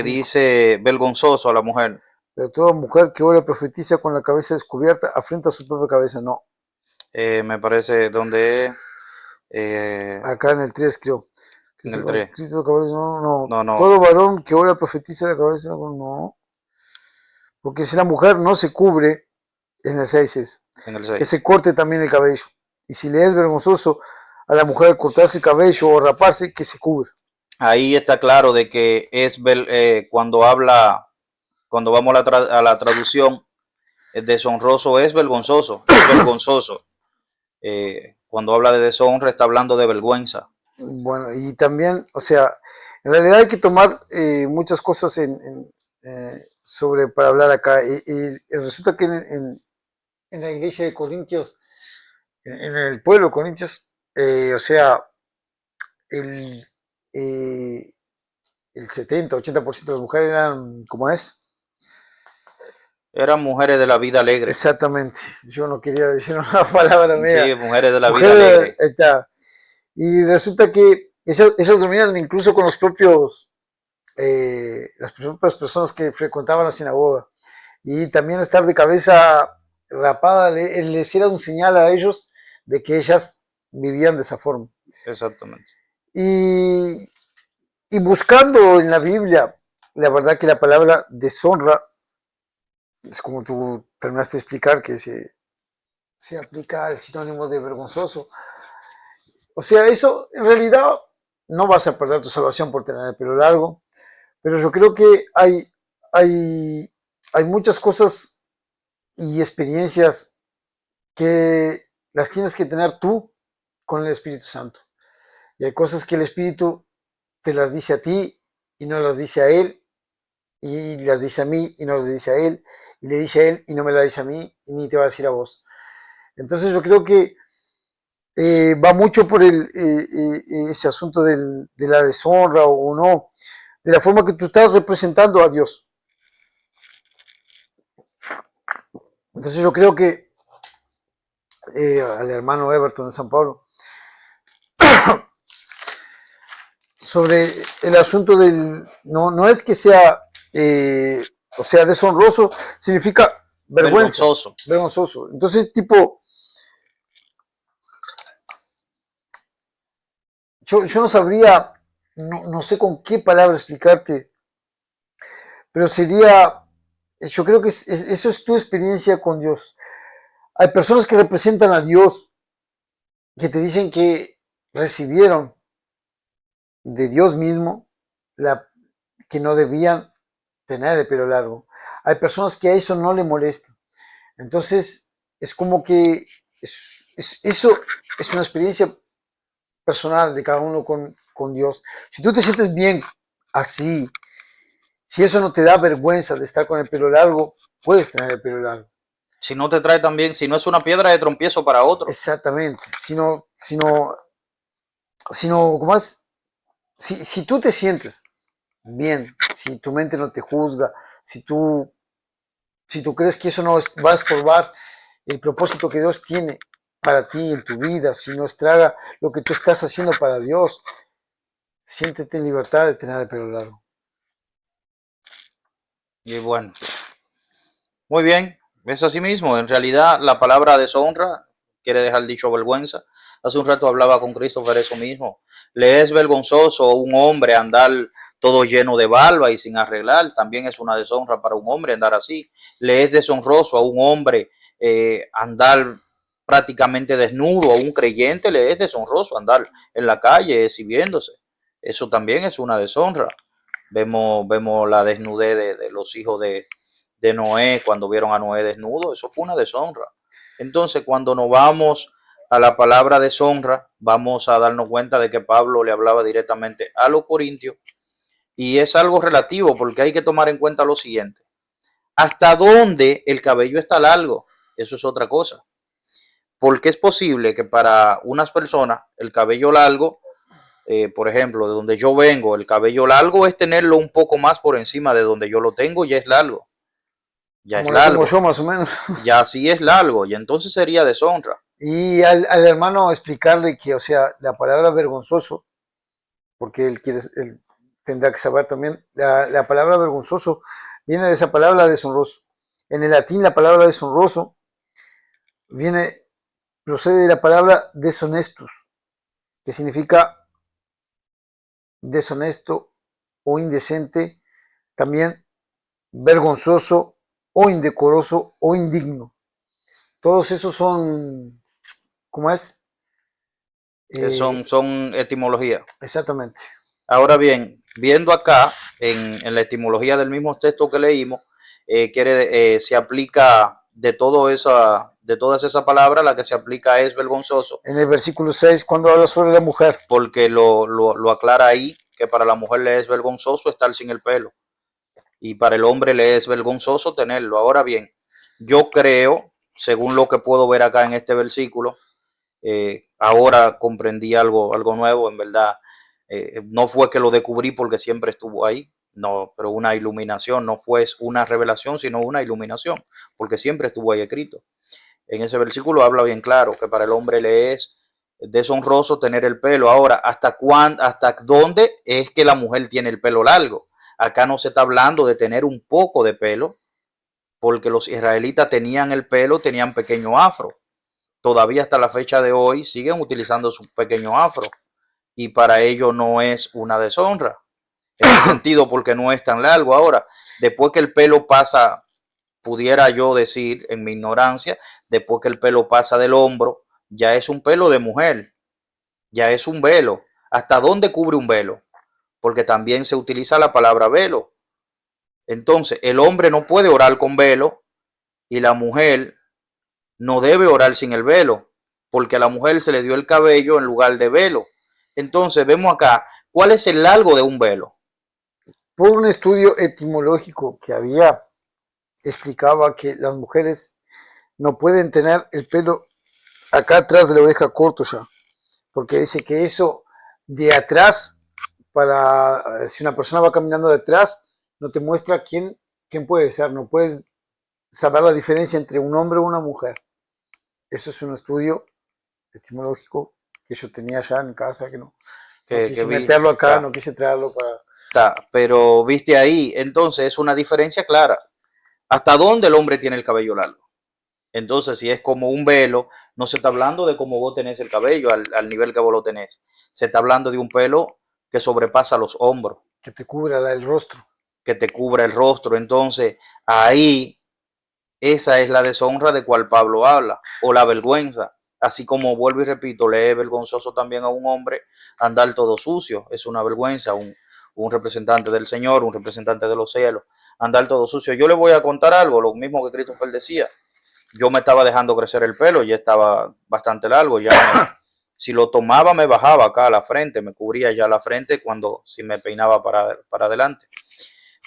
dice vergonzoso a la mujer. Pero toda mujer que ora y profetiza con la cabeza descubierta afrenta su propia cabeza. No. Me parece donde acá en el 3 creo. En el 3. Cristo cabeza, no. No. Todo varón que ora y profetiza la cabeza, no. Porque si la mujer no se cubre, en el 6 es, en el 6. Que se corte también el cabello. Y si le es vergonzoso a la mujer cortarse el cabello o raparse, que se cubra. Ahí está claro de que es cuando vamos a la traducción, el deshonroso es vergonzoso, cuando habla de deshonra está hablando de vergüenza. Bueno, y también, o sea, en realidad hay que tomar muchas cosas para hablar acá. Y resulta que en la iglesia de Corintios, en el pueblo de Corintios, o sea, el 70-80% de las mujeres eran, ¿cómo es? Eran mujeres de la vida alegre. Exactamente. Yo no quería decir una palabra mía. Sí, mujeres de la vida alegre. Está. Y resulta que ellos dormían incluso con los propios, las propias personas que frecuentaban la sinagoga. Y también estar de cabeza rapada les era un señal a ellos de que ellas vivían de esa forma. Exactamente. Y, y buscando en la Biblia, la verdad que la palabra deshonra, es como tú terminaste de explicar, que se aplica al sinónimo de vergonzoso. O sea, eso en realidad no vas a perder tu salvación por tener el pelo largo, pero yo creo que hay muchas cosas y experiencias que las tienes que tener tú con el Espíritu Santo. Y hay cosas que el Espíritu te las dice a ti y no las dice a Él, y las dice a mí y no las dice a Él, y le dice a Él y no me la dice a mí, y ni te va a decir a vos. Entonces yo creo que va mucho por ese asunto de la deshonra o no, de la forma que tú estás representando a Dios. Entonces yo creo que al hermano Everton de San Pablo, sobre el asunto del, no es que sea, o sea, deshonroso, significa vergüenza, Vergonzoso. vergonzoso. Entonces, tipo, yo no sabría, no sé con qué palabra explicarte, pero sería, yo creo que eso es tu experiencia con Dios. Hay personas que representan a Dios, que te dicen que recibieron de Dios mismo que no debían tener el pelo largo. Hay personas que a eso no le molesta. Entonces, es como que eso es una experiencia personal de cada uno con Dios. Si tú te sientes bien así, si eso no te da vergüenza de estar con el pelo largo, puedes tener el pelo largo. Si no te trae también, si no es una piedra de trompiezo para otro. Exactamente. ¿Cómo es? Si tú te sientes bien, si tu mente no te juzga, si tú crees que eso no va a estorbar el propósito que Dios tiene para ti en tu vida, si no estraga lo que tú estás haciendo para Dios, siéntete en libertad de tener el pelo largo. Y bueno, muy bien, es así mismo. En realidad, la palabra deshonra quiere dejar dicho vergüenza. Hace un rato hablaba con Christopher eso mismo. Le es vergonzoso a un hombre andar todo lleno de barba y sin arreglar. También es una deshonra para un hombre andar así. Le es deshonroso a un hombre andar prácticamente desnudo. A un creyente le es deshonroso andar en la calle exhibiéndose. Eso también es una deshonra. Vemos la desnudez de los hijos de Noé cuando vieron a Noé desnudo. Eso fue una deshonra. Entonces, cuando nos vamos a la palabra deshonra, vamos a darnos cuenta de que Pablo le hablaba directamente a los corintios, y es algo relativo porque hay que tomar en cuenta lo siguiente: ¿hasta dónde el cabello está largo? Eso es otra cosa, porque es posible que para unas personas el cabello largo, por ejemplo, de donde yo vengo, el cabello largo es tenerlo un poco más por encima de donde yo lo tengo, ya es largo. Ya Como es lo tengo largo. yo más o menos. Ya así es largo, y entonces sería deshonra. Y al hermano explicarle que, o sea, la palabra vergonzoso, porque él tendrá que saber también, la palabra vergonzoso viene de esa palabra deshonroso. En el latín la palabra deshonroso procede de la palabra deshonestus, que significa deshonesto o indecente, también vergonzoso o indecoroso o indigno. Todos esos son, ¿cómo es? Son etimología. Exactamente. Ahora bien, viendo acá en la etimología del mismo texto que leímos, se aplica de todas esas palabras, la que se aplica es vergonzoso. En el versículo 6, cuando habla sobre la mujer. Porque lo aclara ahí, que para la mujer le es vergonzoso estar sin el pelo, y para el hombre le es vergonzoso tenerlo. Ahora bien, yo creo, según lo que puedo ver acá en este versículo, ahora comprendí algo nuevo, en verdad. No fue que lo descubrí porque siempre estuvo ahí, no, pero una iluminación, no fue una revelación, sino una iluminación, porque siempre estuvo ahí escrito. En ese versículo habla bien claro que para el hombre le es deshonroso tener el pelo. Ahora, ¿hasta dónde es que la mujer tiene el pelo largo? Acá no se está hablando de tener un poco de pelo, porque los israelitas tenían el pelo, tenían pequeño afro. Todavía hasta la fecha de hoy siguen utilizando su pequeño afro. y para ello no es una deshonra. En ese sentido, porque no es tan largo. Ahora, después que el pelo pasa, pudiera yo decir en mi ignorancia, después que el pelo pasa del hombro, ya es un pelo de mujer, ya es un velo. ¿Hasta dónde cubre un velo? Porque también se utiliza la palabra velo. Entonces, el hombre no puede orar con velo y la mujer no debe orar sin el velo, porque a la mujer se le dio el cabello en lugar de velo. Entonces, vemos acá, ¿cuál es el largo de un velo? Por un estudio etimológico que había, explicaba que las mujeres no pueden tener el pelo acá atrás de la oreja corto ya, porque dice que eso de atrás, para si una persona va caminando de atrás, no te muestra quién puede ser, no puedes saber la diferencia entre un hombre o una mujer. Eso es un estudio etimológico que yo tenía ya en casa, que no quise meterlo acá, no quise traerlo para... Pero viste ahí, entonces es una diferencia clara. ¿Hasta dónde el hombre tiene el cabello largo? Entonces, si es como un velo, no se está hablando de cómo vos tenés el cabello al nivel que vos lo tenés. Se está hablando de un pelo que sobrepasa los hombros. Que te cubra el rostro. Que te cubra el rostro. Entonces, ahí, esa es la deshonra de cual Pablo habla, o la vergüenza. Así como vuelvo y repito, le es vergonzoso también a un hombre andar todo sucio. Es una vergüenza, un representante del Señor, un representante de los cielos, andar todo sucio. Yo le voy a contar algo, lo mismo que Christopher decía. Yo me estaba dejando crecer el pelo, ya estaba bastante largo, ya si lo tomaba me bajaba acá a la frente, me cubría ya la frente cuando si me peinaba para adelante.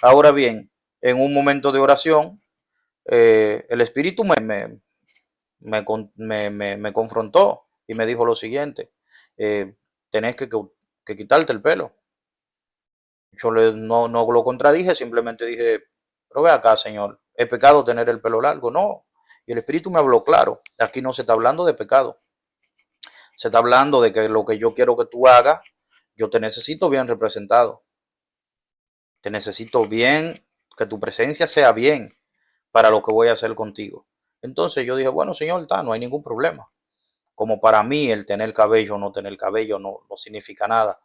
Ahora bien, en un momento de oración, el Espíritu me confrontó y me dijo lo siguiente, tenés que quitarte el pelo. Yo no lo contradije, simplemente dije, pero ve acá, Señor, ¿es pecado tener el pelo largo? No. Y el Espíritu me habló claro, aquí no se está hablando de pecado. Se está hablando de que lo que yo quiero que tú hagas, yo te necesito bien representado. Te necesito bien, que tu presencia sea bien para lo que voy a hacer contigo. Entonces yo dije, bueno, Señor, no hay ningún problema. Como para mí el tener cabello o no tener cabello no significa nada.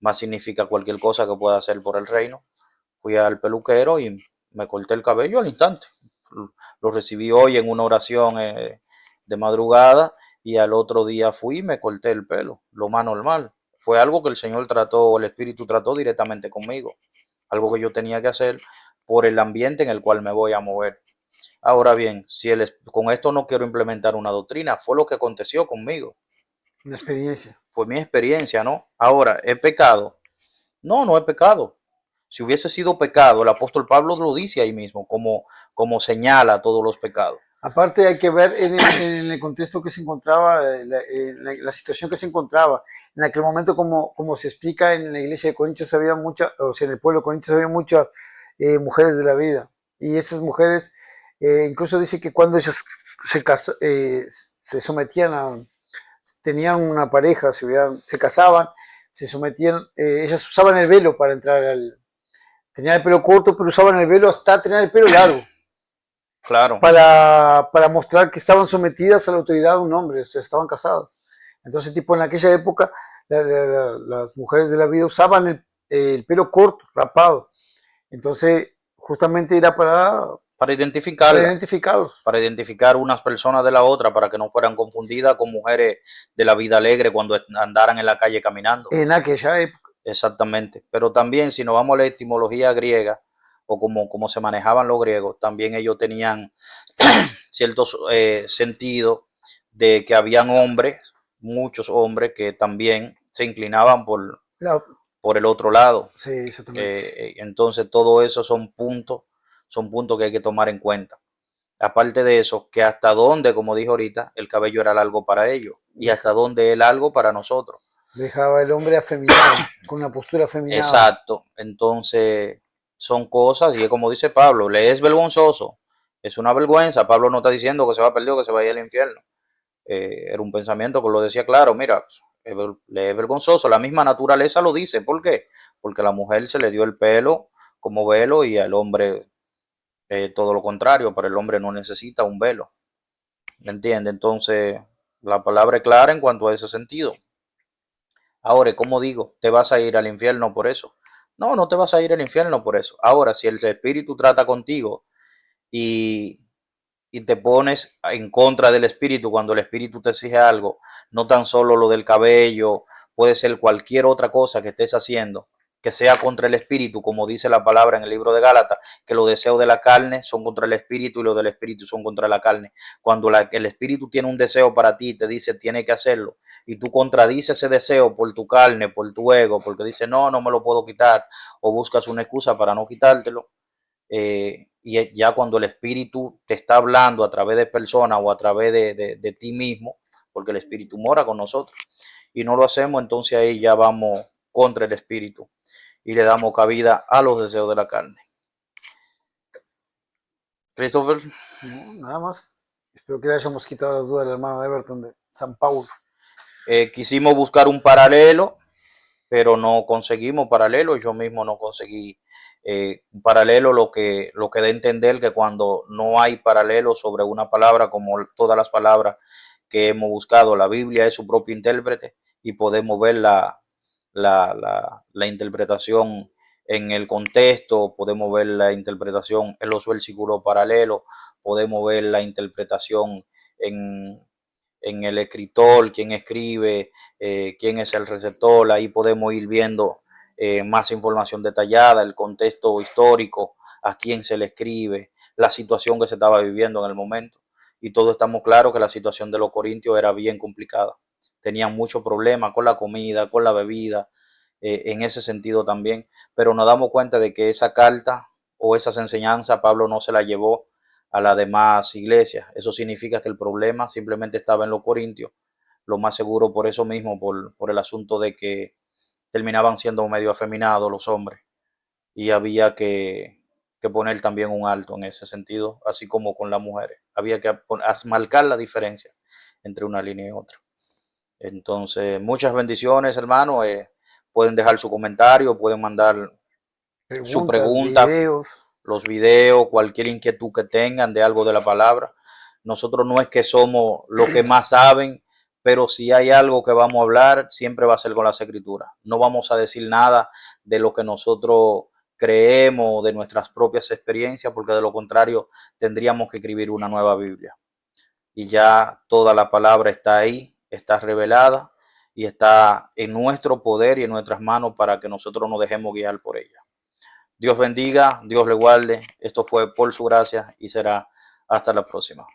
Más significa cualquier cosa que pueda hacer por el reino. Fui al peluquero y me corté el cabello al instante. Lo recibí hoy en una oración de madrugada y al otro día fui y me corté el pelo, lo más normal. Fue algo que el Señor trató, el Espíritu trató directamente conmigo, algo que yo tenía que hacer por el ambiente en el cual me voy a mover. Ahora bien, con esto no quiero implementar una doctrina, fue lo que aconteció conmigo. Una experiencia. Fue mi experiencia, ¿no? Ahora, ¿es pecado? No, no es pecado. Si hubiese sido pecado, el apóstol Pablo lo dice ahí mismo, como señala todos los pecados. Aparte hay que ver en el contexto que se encontraba, la situación que se encontraba. En aquel momento, como se explica en la iglesia de Corintios, había muchas, o sea, en el pueblo de Corintios había muchas mujeres de la vida. Y esas mujeres, incluso dice que cuando ellas se sometían tenían una pareja, se casaban, se sometían, ellas usaban el velo para entrar tenían el pelo corto, pero usaban el velo hasta tener el pelo largo. Claro. Para mostrar que estaban sometidas a la autoridad de un hombre, o sea, estaban casadas. Entonces, tipo, en aquella época, las mujeres de la vida usaban el pelo corto, rapado. Entonces, justamente era para identificarlos. Para identificar unas personas de la otra, para que no fueran confundidas con mujeres de la vida alegre cuando andaran en la calle caminando. En aquella época. Exactamente. Pero también, si nos vamos a la etimología griega, o como se manejaban los griegos, también ellos tenían ciertos sentidos de que habían hombres, muchos hombres, que también se inclinaban por el otro lado. Sí, exactamente. Entonces, todo eso son puntos que hay que tomar en cuenta. Aparte de eso, que hasta dónde, como dije ahorita, el cabello era largo para ellos y hasta dónde es largo para nosotros. Dejaba el hombre afeminado, con una postura afeminada. Exacto. Entonces, son cosas, y es como dice Pablo, le es vergonzoso, es una vergüenza. Pablo no está diciendo que se va a perder o que se vaya al infierno. Era un pensamiento que lo decía claro, mira, le es vergonzoso, la misma naturaleza lo dice. ¿Por qué? Porque a la mujer se le dio el pelo como velo y al hombre todo lo contrario, pero el hombre no necesita un velo. ¿Me entiende? Entonces, la palabra es clara en cuanto a ese sentido. Ahora, como digo, ¿te vas a ir al infierno por eso? No, no te vas a ir al infierno por eso. Ahora, si el espíritu trata contigo y, y te pones en contra del espíritu cuando el espíritu te exige algo, no tan solo lo del cabello, puede ser cualquier otra cosa que estés haciendo, que sea contra el espíritu, como dice la palabra en el libro de Gálatas, que los deseos de la carne son contra el espíritu y los del espíritu son contra la carne. Cuando el espíritu tiene un deseo para ti y te dice tiene que hacerlo, y tú contradices ese deseo por tu carne, por tu ego, porque dice no, no me lo puedo quitar, o buscas una excusa para no quitártelo, y ya cuando el espíritu te está hablando a través de personas o a través de ti mismo, porque el espíritu mora con nosotros, y no lo hacemos, entonces ahí ya vamos contra el espíritu y le damos cabida a los deseos de la carne. Christopher. No, nada más. Espero que le hayamos quitado las dudas al hermano Everton de San Paulo. Quisimos buscar un paralelo, pero no conseguimos paralelo. Yo mismo no conseguí un paralelo, lo que da a entender que cuando no hay paralelo sobre una palabra, como todas las palabras que hemos buscado, la Biblia es su propio intérprete y podemos ver la interpretación en el contexto, podemos ver la interpretación en los versículos paralelos, podemos ver la interpretación en el escritor, quién escribe, quién es el receptor. Ahí podemos ir viendo más información detallada, el contexto histórico, a quién se le escribe, la situación que se estaba viviendo en el momento. Y todos estamos claros que la situación de los corintios era bien complicada. Tenían muchos problemas con la comida, con la bebida, en ese sentido también. Pero nos damos cuenta de que esa carta o esas enseñanzas Pablo no se la llevó a las demás iglesias. Eso significa que el problema simplemente estaba en los corintios, lo más seguro por eso mismo, por el asunto de que terminaban siendo medio afeminados los hombres y había que poner también un alto en ese sentido, así como con las mujeres. Había que marcar la diferencia entre una línea y otra. Entonces, muchas bendiciones, hermano. Pueden dejar su comentario, pueden mandar su Preguntas, pregunta, videos. los videos, cualquier inquietud que tengan de algo de la palabra. Nosotros no es que somos los que más saben, pero si hay algo que vamos a hablar, siempre va a ser con las escrituras. No vamos a decir nada de lo que nosotros creemos, de nuestras propias experiencias, porque de lo contrario tendríamos que escribir una nueva Biblia. Y ya toda la palabra está ahí, está revelada y está en nuestro poder y en nuestras manos para que nosotros nos dejemos guiar por ella. Dios bendiga, Dios le guarde. Esto fue por su gracia y será hasta la próxima.